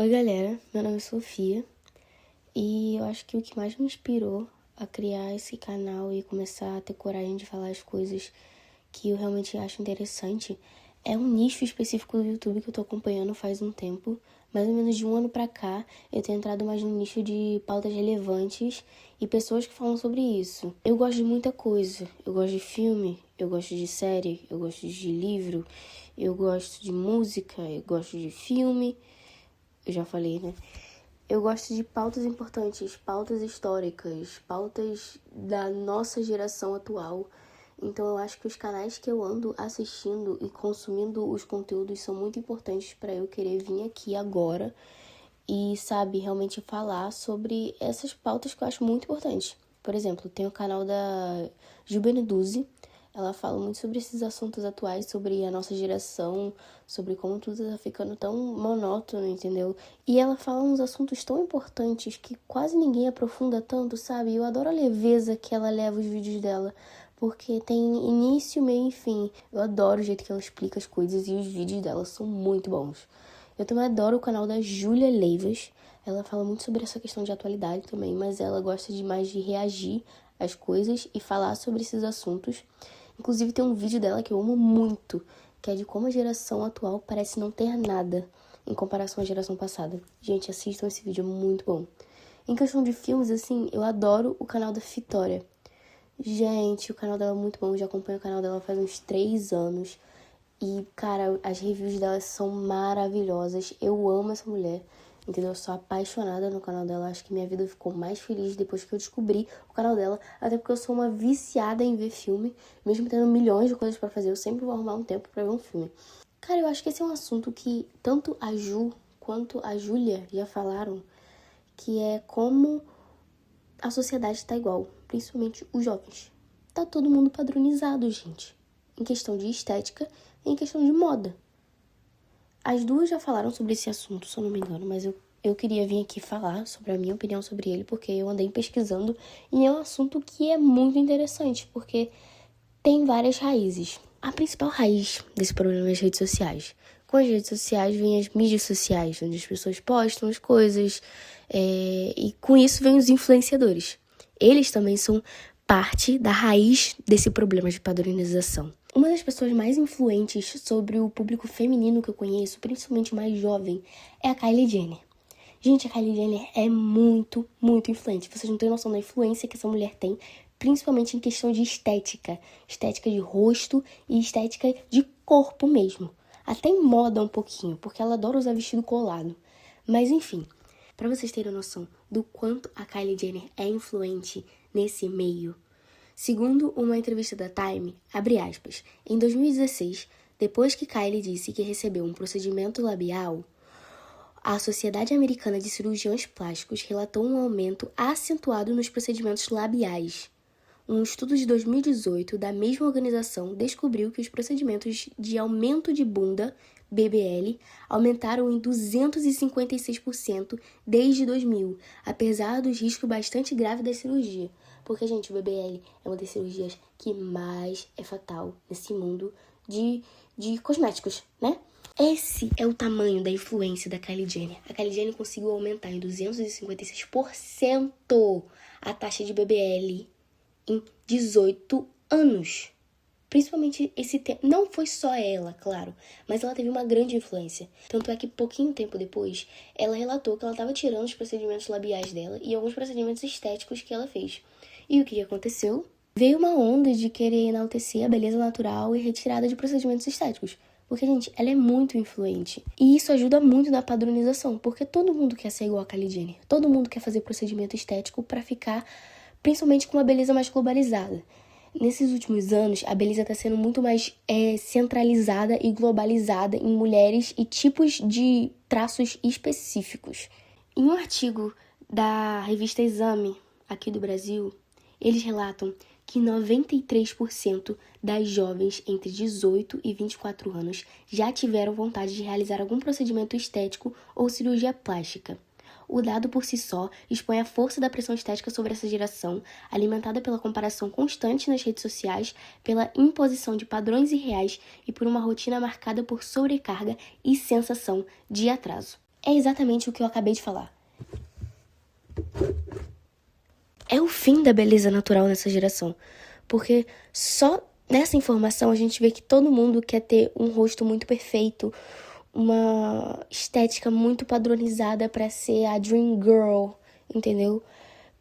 Oi galera, meu nome é Sofia e eu acho que o que mais me inspirou a criar esse canal e começar a ter coragem de falar as coisas que eu realmente acho interessante é um nicho específico do YouTube que eu tô acompanhando faz um tempo. Mais ou menos de um ano pra cá, eu tenho entrado mais no nicho de pautas relevantes e pessoas que falam sobre isso. Eu gosto de muita coisa. Eu gosto de filme, eu gosto de série, eu gosto de livro, eu gosto de música, eu gosto de filme. Eu já falei, né? Eu gosto de pautas importantes, pautas históricas, pautas da nossa geração atual. Então eu acho que os canais que eu ando assistindo e consumindo os conteúdos são muito importantes para eu querer vir aqui agora e, sabe, realmente falar sobre essas pautas que eu acho muito importantes. Por exemplo, tem o canal da Jubeneduzi. Ela fala muito sobre esses assuntos atuais, sobre a nossa geração, sobre como tudo tá ficando tão monótono, entendeu? E ela fala uns assuntos tão importantes que quase ninguém aprofunda tanto, sabe? Eu adoro a leveza que ela leva os vídeos dela, porque tem início, meio e fim. Eu adoro o jeito que ela explica as coisas e os vídeos dela são muito bons. Eu também adoro o canal da Júlia Leivas. Ela fala muito sobre essa questão de atualidade também, mas ela gosta demais de reagir às coisas e falar sobre esses assuntos. Inclusive tem um vídeo dela que eu amo muito, que é de como a geração atual parece não ter nada em comparação à geração passada. Gente, assistam esse vídeo, é muito bom. Em questão de filmes, assim, eu adoro o canal da Vitória. Gente, o canal dela é muito bom, eu já acompanho o canal dela faz uns 3 anos. E, cara, as reviews dela são maravilhosas. Eu amo essa mulher, entendeu? Eu sou apaixonada no canal dela. Acho que minha vida ficou mais feliz depois que eu descobri o canal dela. Até porque eu sou uma viciada em ver filme. Mesmo tendo milhões de coisas pra fazer, eu sempre vou arrumar um tempo pra ver um filme. Cara, eu acho que esse é um assunto que tanto a Ju quanto a Júlia já falaram, que é como a sociedade tá igual, principalmente os jovens. Tá todo mundo padronizado, gente. Em questão de estética e em questão de moda. As duas já falaram sobre esse assunto, se eu não me engano, mas eu queria vir aqui falar sobre a minha opinião sobre ele, porque eu andei pesquisando e é um assunto que é muito interessante, porque tem várias raízes. A principal raiz desse problema é as redes sociais. Com as redes sociais vêm as mídias sociais, onde as pessoas postam as coisas, e com isso vêm os influenciadores. Eles também são parte da raiz desse problema de padronização. Uma das pessoas mais influentes sobre o público feminino que eu conheço, principalmente o mais jovem, é a Kylie Jenner. Gente, a Kylie Jenner é muito, muito influente. Vocês não têm noção da influência que essa mulher tem, principalmente em questão de estética. Estética de rosto e estética de corpo mesmo. Até em moda um pouquinho, porque ela adora usar vestido colado. Mas enfim, para vocês terem noção do quanto a Kylie Jenner é influente nesse meio, segundo uma entrevista da Time, abre aspas, em 2016, depois que Kylie disse que recebeu um procedimento labial, a Sociedade Americana de Cirurgiões Plásticos relatou um aumento acentuado nos procedimentos labiais. Um estudo de 2018 da mesma organização descobriu que os procedimentos de aumento de bunda, BBL, aumentaram em 256% desde 2000, apesar dos riscos bastante graves da cirurgia. Porque, gente, o BBL é uma das cirurgias que mais é fatal nesse mundo de cosméticos, né? Esse é o tamanho da influência da Kylie Jenner. A Kylie Jenner conseguiu aumentar em 256% a taxa de BBL em 18 anos. Principalmente esse tempo. Não foi só ela, claro, mas ela teve uma grande influência. Tanto é que pouquinho tempo depois, ela relatou que ela estava tirando os procedimentos labiais dela e alguns procedimentos estéticos que ela fez. E o que aconteceu? Veio uma onda de querer enaltecer a beleza natural e retirada de procedimentos estéticos. Porque, gente, ela é muito influente. E isso ajuda muito na padronização, porque todo mundo quer ser igual a Kylie Jenner. Todo mundo quer fazer procedimento estético para ficar, principalmente, com uma beleza mais globalizada. Nesses últimos anos, a beleza está sendo muito mais centralizada e globalizada em mulheres e tipos de traços específicos. Em um artigo da revista Exame, aqui do Brasil, eles relatam que 93% das jovens entre 18 e 24 anos já tiveram vontade de realizar algum procedimento estético ou cirurgia plástica. O dado por si só expõe a força da pressão estética sobre essa geração, alimentada pela comparação constante nas redes sociais, pela imposição de padrões irreais e por uma rotina marcada por sobrecarga e sensação de atraso. É exatamente o que eu acabei de falar. É o fim da beleza natural nessa geração. Porque só nessa informação a gente vê que todo mundo quer ter um rosto muito perfeito, uma estética muito padronizada pra ser a dream girl, entendeu?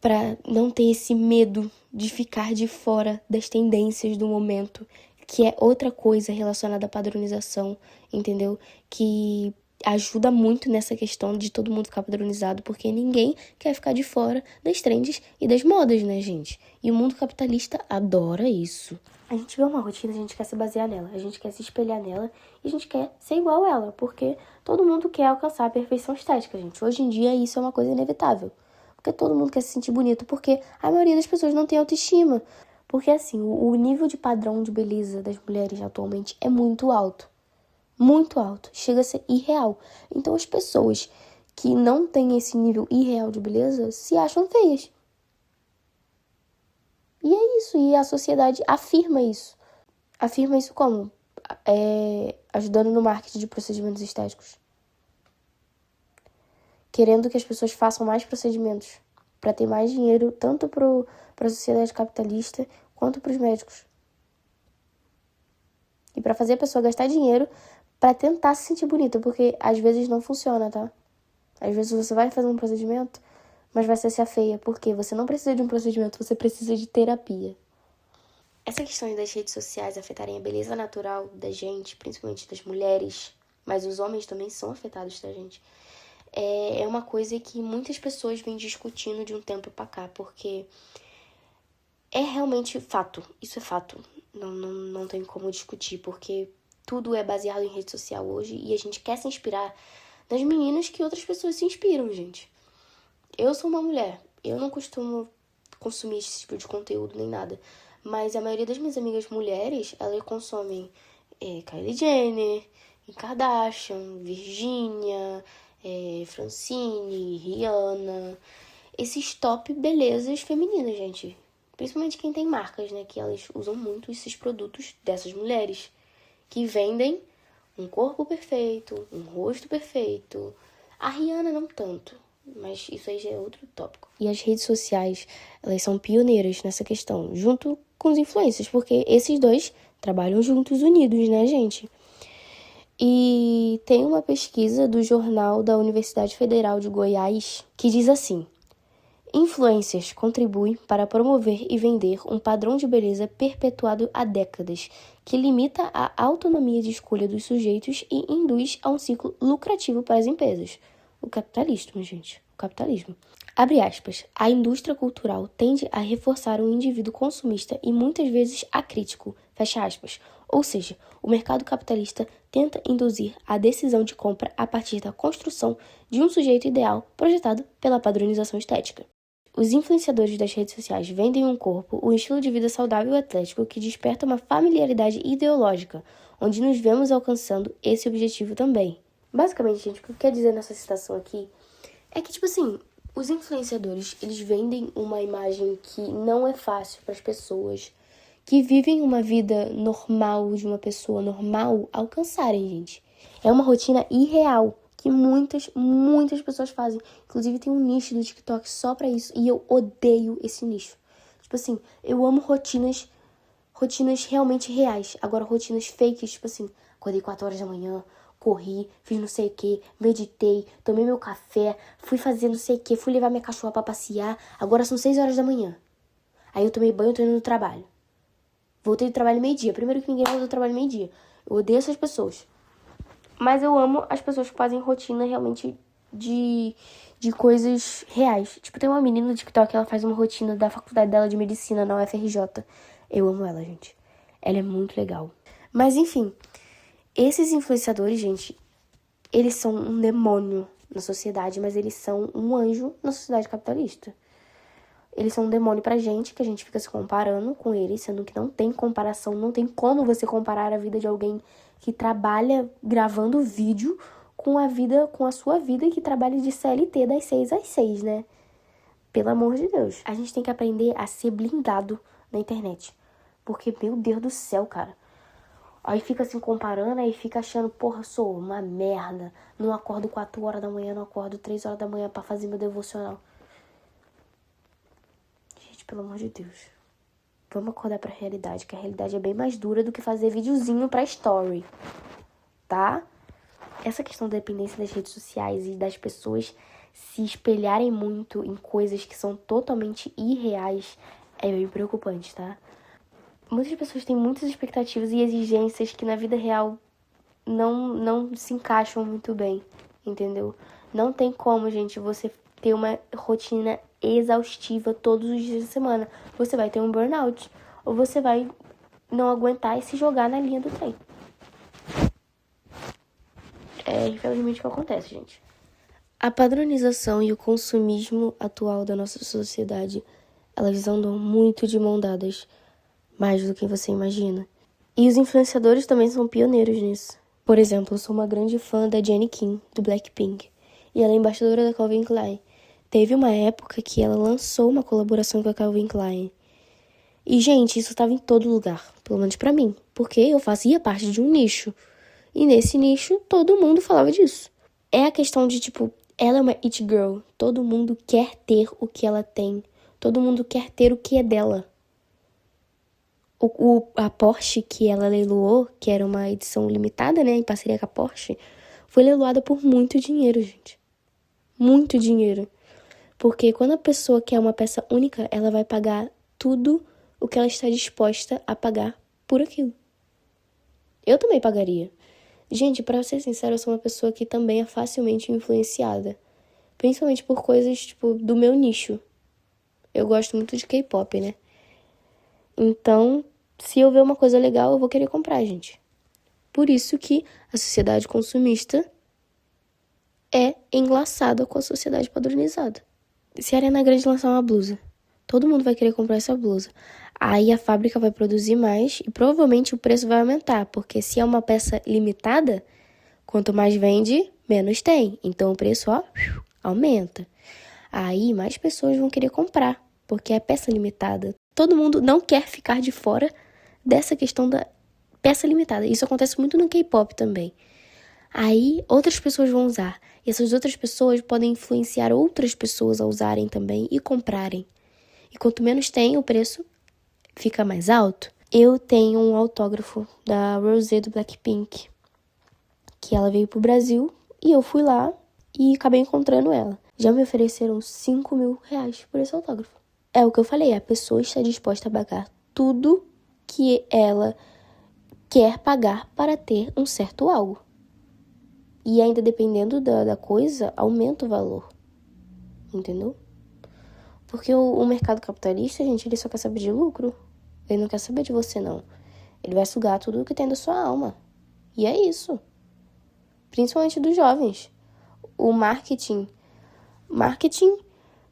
Pra não ter esse medo de ficar de fora das tendências do momento, que é outra coisa relacionada à padronização, entendeu? Que ajuda muito nessa questão de todo mundo ficar padronizado, porque ninguém quer ficar de fora das trends e das modas, né, gente? E o mundo capitalista adora isso. A gente vê uma rotina, a gente quer se basear nela, a gente quer se espelhar nela e a gente quer ser igual a ela, porque todo mundo quer alcançar a perfeição estética, gente. Hoje em dia isso é uma coisa inevitável, porque todo mundo quer se sentir bonito, porque a maioria das pessoas não tem autoestima. Porque, assim, o nível de padrão de beleza das mulheres atualmente é muito alto. Muito alto. Chega a ser irreal. Então, as pessoas que não têm esse nível irreal de beleza se acham feias. E é isso. E a sociedade afirma isso. Afirma isso como? Ajudando no marketing de procedimentos estéticos. Querendo que as pessoas façam mais procedimentos para ter mais dinheiro, tanto para a sociedade capitalista quanto para os médicos. E para fazer a pessoa gastar dinheiro para tentar se sentir bonita, porque às vezes não funciona, tá? Às vezes você vai fazer um procedimento, mas vai ser feia, porque você não precisa de um procedimento, você precisa de terapia. Essa questão das redes sociais afetarem a beleza natural da gente, principalmente das mulheres, mas os homens também são afetados, tá, gente? É uma coisa que muitas pessoas vêm discutindo de um tempo pra cá, porque é realmente fato, isso é fato. Não tem como discutir, porque tudo é baseado em rede social hoje e a gente quer se inspirar nas meninas que outras pessoas se inspiram, gente. Eu sou uma mulher, eu não costumo consumir esse tipo de conteúdo nem nada, mas a maioria das minhas amigas mulheres, elas consomem Kylie Jenner, Kardashian, Virginia, Francine, Rihanna, esses top belezas femininas, gente. Principalmente quem tem marcas, né? Que elas usam muito esses produtos dessas mulheres. Que vendem um corpo perfeito, um rosto perfeito. A Rihanna não tanto, mas isso aí já é outro tópico. E as redes sociais, elas são pioneiras nessa questão, junto com os influencers, porque esses dois trabalham juntos, unidos, né, gente? E tem uma pesquisa do jornal da Universidade Federal de Goiás que diz assim: influencers contribuem para promover e vender um padrão de beleza perpetuado há décadas, que limita a autonomia de escolha dos sujeitos e induz a um ciclo lucrativo para as empresas. O capitalismo, gente. O capitalismo. Abre aspas. A indústria cultural tende a reforçar um indivíduo consumista e muitas vezes acrítico. Fecha aspas. Ou seja, o mercado capitalista tenta induzir a decisão de compra a partir da construção de um sujeito ideal projetado pela padronização estética. Os influenciadores das redes sociais vendem um corpo, um estilo de vida saudável e atlético que desperta uma familiaridade ideológica, onde nos vemos alcançando esse objetivo também. Basicamente, gente, o que eu quero dizer nessa citação aqui é que, tipo assim, os influenciadores, eles vendem uma imagem que não é fácil para as pessoas que vivem uma vida normal, de uma pessoa normal, alcançarem, gente. É uma rotina irreal que muitas pessoas fazem. Inclusive, tem um nicho do TikTok só pra isso. E eu odeio esse nicho. Tipo assim, eu amo rotinas realmente reais. Agora, rotinas fakes, tipo assim, acordei 4 horas da manhã, corri, fiz não sei o que, meditei, tomei meu café, fui fazer não sei o que, fui levar minha cachorra pra passear. Agora são 6 horas da manhã. Aí eu tomei banho, tô indo no trabalho. Voltei do trabalho meio-dia. Primeiro que ninguém volta do trabalho meio-dia. Eu odeio essas pessoas. Mas eu amo as pessoas que fazem rotina realmente de coisas reais. Tipo, tem uma menina no TikTok, ela faz uma rotina da faculdade dela de medicina na UFRJ. Eu amo ela, gente. Ela é muito legal. Mas, enfim, esses influenciadores, gente, eles são um demônio na sociedade, mas eles são um anjo na sociedade capitalista. Eles são um demônio pra gente, que a gente fica se comparando com eles, sendo que não tem comparação, não tem como você comparar a vida de alguém que trabalha gravando vídeo com a sua vida que trabalha de CLT das 6 às 6, né? Pelo amor de Deus. A gente tem que aprender a ser blindado na internet. Porque, meu Deus do céu, cara. Aí fica assim comparando, aí fica achando, porra, sou uma merda. Não acordo 4 horas da manhã, não acordo 3 horas da manhã pra fazer meu devocional. Gente, pelo amor de Deus. Vamos acordar pra realidade, que a realidade é bem mais dura do que fazer videozinho pra story, tá? Essa questão da dependência das redes sociais e das pessoas se espelharem muito em coisas que são totalmente irreais é bem preocupante, tá? Muitas pessoas têm muitas expectativas e exigências que na vida real não se encaixam muito bem, entendeu? Não tem como, gente, você ter uma rotina exaustiva todos os dias da semana. Você vai ter um burnout, ou você vai não aguentar e se jogar na linha do trem. É infelizmente o que acontece, gente. A padronização e o consumismo atual da nossa sociedade, elas andam muito de mão dadas, mais do que você imagina. E os influenciadores também são pioneiros nisso. Por exemplo, eu sou uma grande fã da Jennie Kim, do Blackpink, e ela é embaixadora da Calvin Klein. Teve uma época que ela lançou uma colaboração com a Calvin Klein. E, gente, isso estava em todo lugar, pelo menos pra mim, porque eu fazia parte de um nicho. E nesse nicho, todo mundo falava disso. É a questão de, tipo, ela é uma it girl. Todo mundo quer ter o que ela tem. Todo mundo quer ter o que é dela. A Porsche que ela leiloou, que era uma edição limitada, né, em parceria com a Porsche, foi leiloada por muito dinheiro, gente. Muito dinheiro. Porque quando a pessoa quer uma peça única, ela vai pagar tudo o que ela está disposta a pagar por aquilo. Eu também pagaria. Gente, pra ser sincera, eu sou uma pessoa que também é facilmente influenciada. Principalmente por coisas, tipo, do meu nicho. Eu gosto muito de K-pop, né? Então, se eu ver uma coisa legal, eu vou querer comprar, gente. Por isso que a sociedade consumista é enlaçada com a sociedade padronizada. Se a Ariana Grande lançar uma blusa, todo mundo vai querer comprar essa blusa. Aí a fábrica vai produzir mais e provavelmente o preço vai aumentar, porque se é uma peça limitada, quanto mais vende, menos tem. Então o preço, ó, aumenta. Aí mais pessoas vão querer comprar, porque é peça limitada. Todo mundo não quer ficar de fora dessa questão da peça limitada. Isso acontece muito no K-pop também. Aí outras pessoas vão usar. E essas outras pessoas podem influenciar outras pessoas a usarem também e comprarem. E quanto menos tem, o preço fica mais alto. Eu tenho um autógrafo da Rosé do Blackpink, que ela veio pro Brasil e eu fui lá e acabei encontrando ela. Já me ofereceram 5 mil reais por esse autógrafo. É o que eu falei, a pessoa está disposta a pagar tudo que ela quer pagar para ter um certo algo. E ainda dependendo da coisa, aumenta o valor. Entendeu? Porque o mercado capitalista, gente, ele só quer saber de lucro. Ele não quer saber de você, não. Ele vai sugar tudo que tem da sua alma. E é isso. Principalmente dos jovens. O marketing,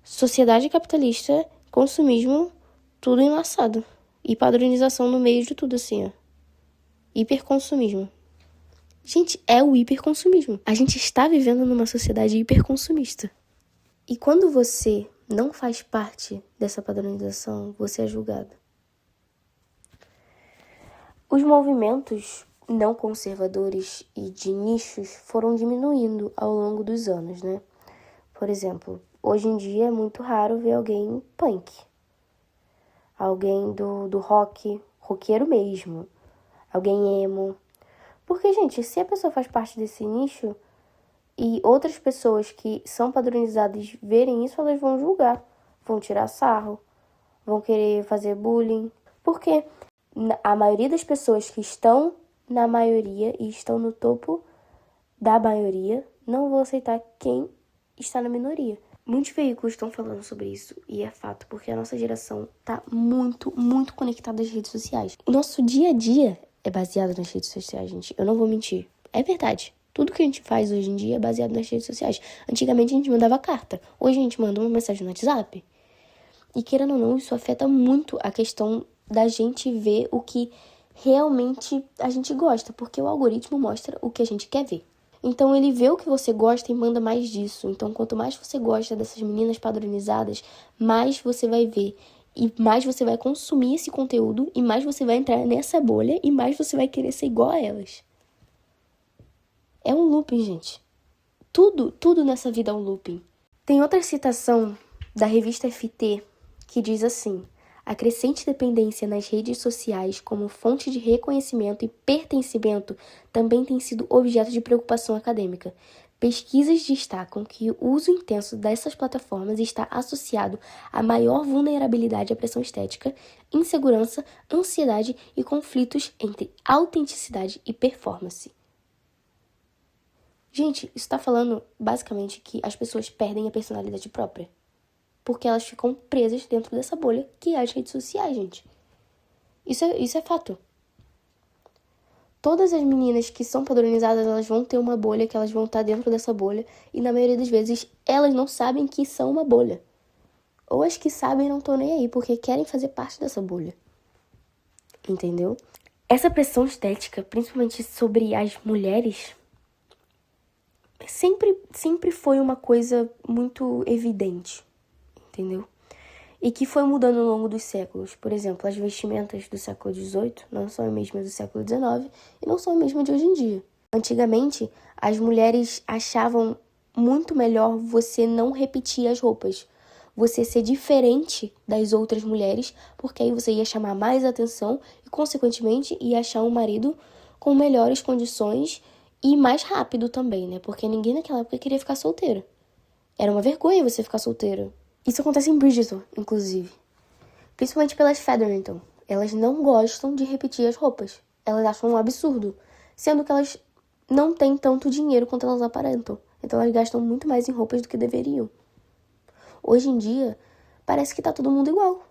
sociedade capitalista, consumismo, tudo enlaçado. E padronização no meio de tudo, assim, ó. Hiperconsumismo. Gente, é o hiperconsumismo. A gente está vivendo numa sociedade hiperconsumista. E quando você não faz parte dessa padronização, você é julgado. Os movimentos não conservadores e de nichos foram diminuindo ao longo dos anos, né? Por exemplo, hoje em dia é muito raro ver alguém punk. Alguém do rock, roqueiro mesmo. Alguém emo. Porque, gente, se a pessoa faz parte desse nicho e outras pessoas que são padronizadas verem isso, elas vão julgar, vão tirar sarro, vão querer fazer bullying. Porque a maioria das pessoas que estão na maioria e estão no topo da maioria não vão aceitar quem está na minoria. Muitos veículos estão falando sobre isso e é fato, porque a nossa geração está muito, muito conectada às redes sociais. O nosso dia a dia é baseado nas redes sociais, gente. Eu não vou mentir. É verdade. Tudo que a gente faz hoje em dia é baseado nas redes sociais. Antigamente a gente mandava carta. Hoje a gente manda uma mensagem no WhatsApp. E querendo ou não, isso afeta muito a questão da gente ver o que realmente a gente gosta. Porque o algoritmo mostra o que a gente quer ver. Então ele vê o que você gosta e manda mais disso. Então quanto mais você gosta dessas meninas padronizadas, mais você vai ver. E mais você vai consumir esse conteúdo, e mais você vai entrar nessa bolha, e mais você vai querer ser igual a elas. É um looping, gente. Tudo nessa vida é um looping. Tem outra citação da revista FT que diz assim: a crescente dependência nas redes sociais como fonte de reconhecimento e pertencimento também tem sido objeto de preocupação acadêmica. Pesquisas destacam que o uso intenso dessas plataformas está associado a maior vulnerabilidade à pressão estética, insegurança, ansiedade e conflitos entre autenticidade e performance. Gente, isso está falando basicamente que as pessoas perdem a personalidade própria. Porque elas ficam presas dentro dessa bolha que é as redes sociais, gente. Isso é fato. Todas as meninas que são padronizadas, elas vão ter uma bolha, que elas vão estar dentro dessa bolha. E na maioria das vezes, elas não sabem que são uma bolha. Ou as que sabem não estão nem aí, porque querem fazer parte dessa bolha. Entendeu? Essa pressão estética, principalmente sobre as mulheres, sempre foi uma coisa muito evidente. Entendeu? E que foi mudando ao longo dos séculos. Por exemplo, as vestimentas do século XVIII não são as mesmas do século XIX e não são as mesmas de hoje em dia. Antigamente, as mulheres achavam muito melhor você não repetir as roupas, você ser diferente das outras mulheres, porque aí você ia chamar mais atenção e, consequentemente, ia achar um marido com melhores condições e mais rápido também, né? Porque ninguém naquela época queria ficar solteira. Era uma vergonha você ficar solteira. Isso acontece em Bridgerton, inclusive. Principalmente pelas Featherington. Elas não gostam de repetir as roupas. Elas acham um absurdo. Sendo que elas não têm tanto dinheiro quanto elas aparentam. Então elas gastam muito mais em roupas do que deveriam. Hoje em dia, parece que tá todo mundo igual.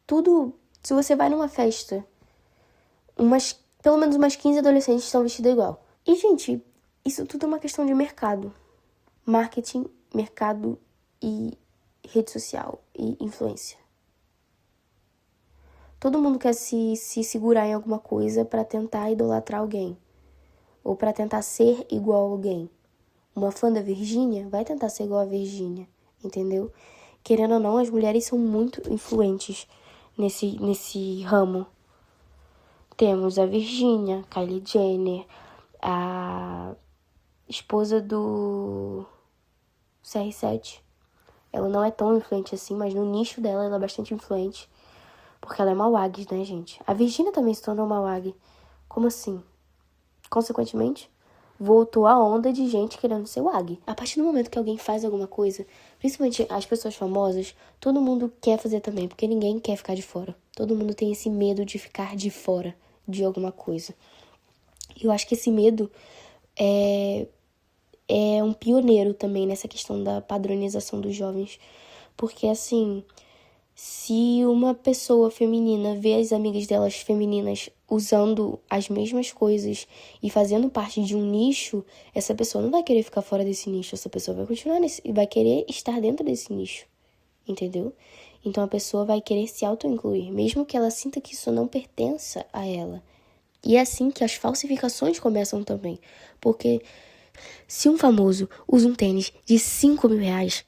Tudo... Se você vai numa festa, pelo menos umas 15 adolescentes estão vestidas igual. E, gente, isso tudo é uma questão de mercado. Marketing, mercado e rede social e influência. Todo mundo quer se segurar em alguma coisa para tentar idolatrar alguém. Ou para tentar ser igual a alguém. Uma fã da Virgínia vai tentar ser igual a Virgínia, entendeu? Querendo ou não, as mulheres são muito influentes nesse ramo. Temos a Virgínia, Kylie Jenner, a esposa do CR7. Ela não é tão influente assim, mas no nicho dela ela é bastante influente. Porque ela é uma WAG, né, gente? A Virgínia também se tornou uma WAG. Como assim? Consequentemente, voltou a onda de gente querendo ser WAG. A partir do momento que alguém faz alguma coisa, principalmente as pessoas famosas, todo mundo quer fazer também, porque ninguém quer ficar de fora. Todo mundo tem esse medo de ficar de fora de alguma coisa. E eu acho que esse medo é um pioneiro também nessa questão da padronização dos jovens. Porque, assim, se uma pessoa feminina vê as amigas delas femininas usando as mesmas coisas e fazendo parte de um nicho, essa pessoa não vai querer ficar fora desse nicho. Essa pessoa vai continuar vai querer estar dentro desse nicho. Entendeu? Então a pessoa vai querer se auto-incluir, mesmo que ela sinta que isso não pertença a ela. E é assim que as falsificações começam também. Porque se um famoso usa um tênis de 5 mil reais,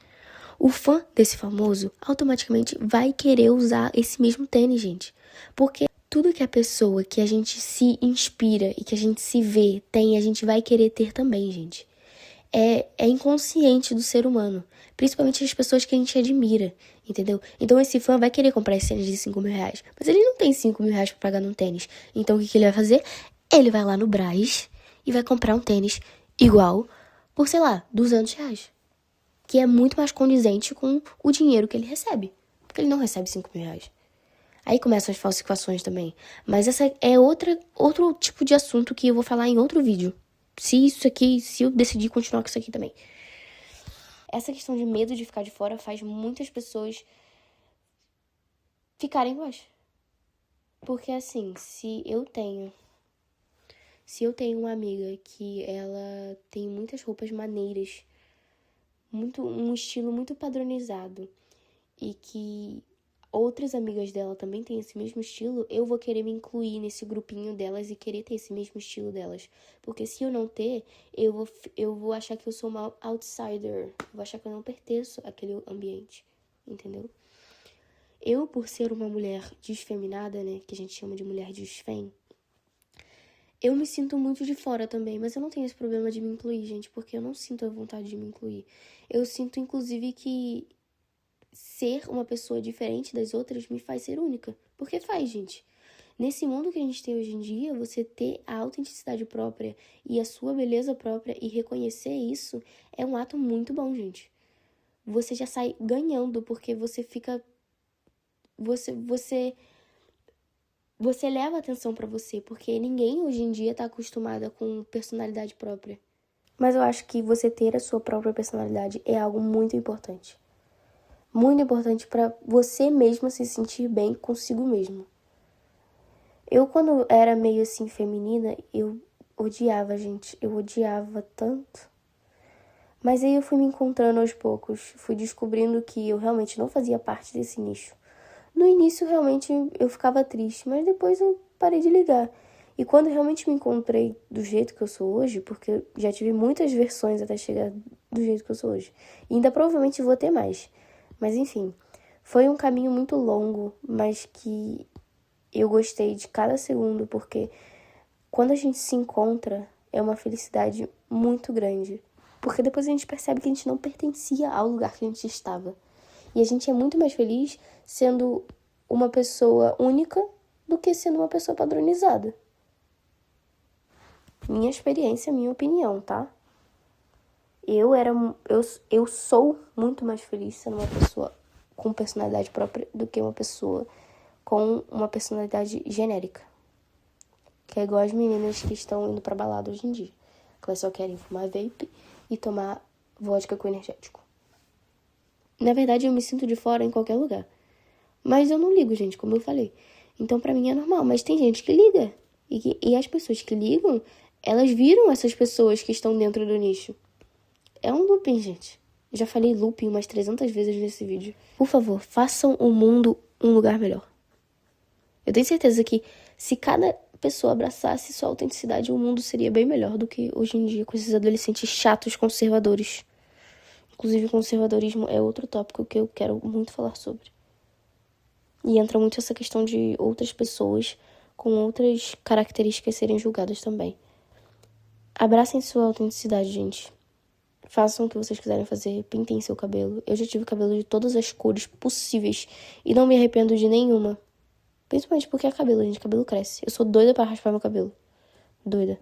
o fã desse famoso automaticamente vai querer usar esse mesmo tênis, gente. Porque tudo que a pessoa que a gente se inspira e que a gente se vê tem, a gente vai querer ter também, gente. É inconsciente do ser humano. Principalmente as pessoas que a gente admira, entendeu? Então esse fã vai querer comprar esse tênis de 5 mil reais. Mas ele não tem 5 mil reais pra pagar num tênis. Então o que ele vai fazer? Ele vai lá no Brás e vai comprar um tênis igual por, sei lá, 200 reais. Que é muito mais condizente com o dinheiro que ele recebe. Porque ele não recebe 5 mil reais. Aí começam as falsificações também. Mas essa é outro tipo de assunto que eu vou falar em outro vídeo. Se eu decidir continuar com isso aqui também. Essa questão de medo de ficar de fora faz muitas pessoas ficarem iguais. Porque assim, se eu tenho uma amiga que ela tem muitas roupas maneiras, um estilo muito padronizado, e que outras amigas dela também têm esse mesmo estilo, eu vou querer me incluir nesse grupinho delas e querer ter esse mesmo estilo delas. Porque se eu não ter, eu vou achar que eu sou uma outsider. Eu vou achar que eu não pertenço àquele ambiente, entendeu? Eu, por ser uma mulher desfeminada, né, que a gente chama de mulher desfem, eu me sinto muito de fora também, mas eu não tenho esse problema de me incluir, gente, porque eu não sinto a vontade de me incluir. Eu sinto, inclusive, que ser uma pessoa diferente das outras me faz ser única. Porque faz, gente. Nesse mundo que a gente tem hoje em dia, você ter a autenticidade própria e a sua beleza própria e reconhecer isso é um ato muito bom, gente. Você já sai ganhando, porque você fica... Você leva atenção pra você, porque ninguém hoje em dia tá acostumada com personalidade própria. Mas eu acho que você ter a sua própria personalidade é algo muito importante. Muito importante pra você mesma se sentir bem consigo mesmo. Eu, quando era meio assim feminina, eu odiava, gente. Eu odiava tanto. Mas aí eu fui me encontrando aos poucos. Fui descobrindo que eu realmente não fazia parte desse nicho. No início, realmente, eu ficava triste, mas depois eu parei de ligar. E quando eu realmente me encontrei do jeito que eu sou hoje, porque eu já tive muitas versões até chegar do jeito que eu sou hoje. E ainda provavelmente vou ter mais. Mas enfim, foi um caminho muito longo, mas que eu gostei de cada segundo, porque quando a gente se encontra, é uma felicidade muito grande. Porque depois a gente percebe que a gente não pertencia ao lugar que a gente estava. E a gente é muito mais feliz sendo uma pessoa única do que sendo uma pessoa padronizada. Minha experiência, minha opinião, tá? Eu sou muito mais feliz sendo uma pessoa com personalidade própria do que uma pessoa com uma personalidade genérica. Que é igual as meninas que estão indo pra balada hoje em dia. Que elas só querem fumar vape e tomar vodka com energético. Na verdade, eu me sinto de fora em qualquer lugar. Mas eu não ligo, gente, como eu falei. Então, pra mim é normal. Mas tem gente que liga. E as pessoas que ligam, elas viram essas pessoas que estão dentro do nicho. É um looping, gente. Eu já falei looping umas 300 vezes nesse vídeo. Por favor, façam o mundo um lugar melhor. Eu tenho certeza que se cada pessoa abraçasse sua autenticidade, o mundo seria bem melhor do que hoje em dia, com esses adolescentes chatos, conservadores. Inclusive, conservadorismo é outro tópico que eu quero muito falar sobre. E entra muito essa questão de outras pessoas com outras características serem julgadas também. Abracem sua autenticidade, gente. Façam o que vocês quiserem fazer, pintem seu cabelo. Eu já tive cabelo de todas as cores possíveis e não me arrependo de nenhuma. Principalmente porque é cabelo, gente. Cabelo cresce. Eu sou doida pra raspar meu cabelo. Doida.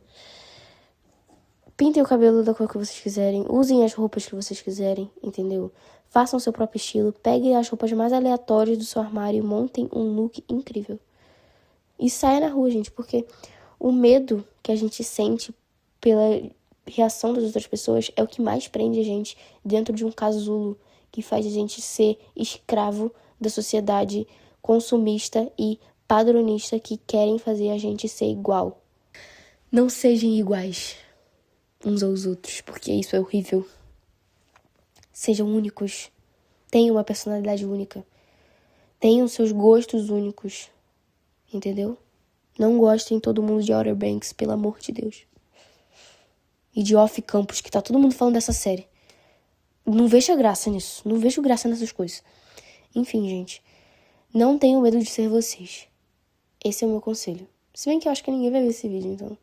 Pintem o cabelo da cor que vocês quiserem. Usem as roupas que vocês quiserem, entendeu? Façam seu próprio estilo. Peguem as roupas mais aleatórias do seu armário e montem um look incrível. E saia na rua, gente, porque o medo que a gente sente pela reação das outras pessoas é o que mais prende a gente dentro de um casulo que faz a gente ser escravo da sociedade consumista e padronista que querem fazer a gente ser igual. Não sejam iguais uns aos outros, porque isso é horrível. Sejam únicos. Tenham uma personalidade única. Tenham seus gostos únicos. Entendeu? Não gostem todo mundo de Outer Banks, pelo amor de Deus. E de Off Campus, que tá todo mundo falando dessa série. Não vejo graça nisso. Não vejo graça nessas coisas. Enfim, gente. Não tenham medo de ser vocês. Esse é o meu conselho. Se bem que eu acho que ninguém vai ver esse vídeo, então...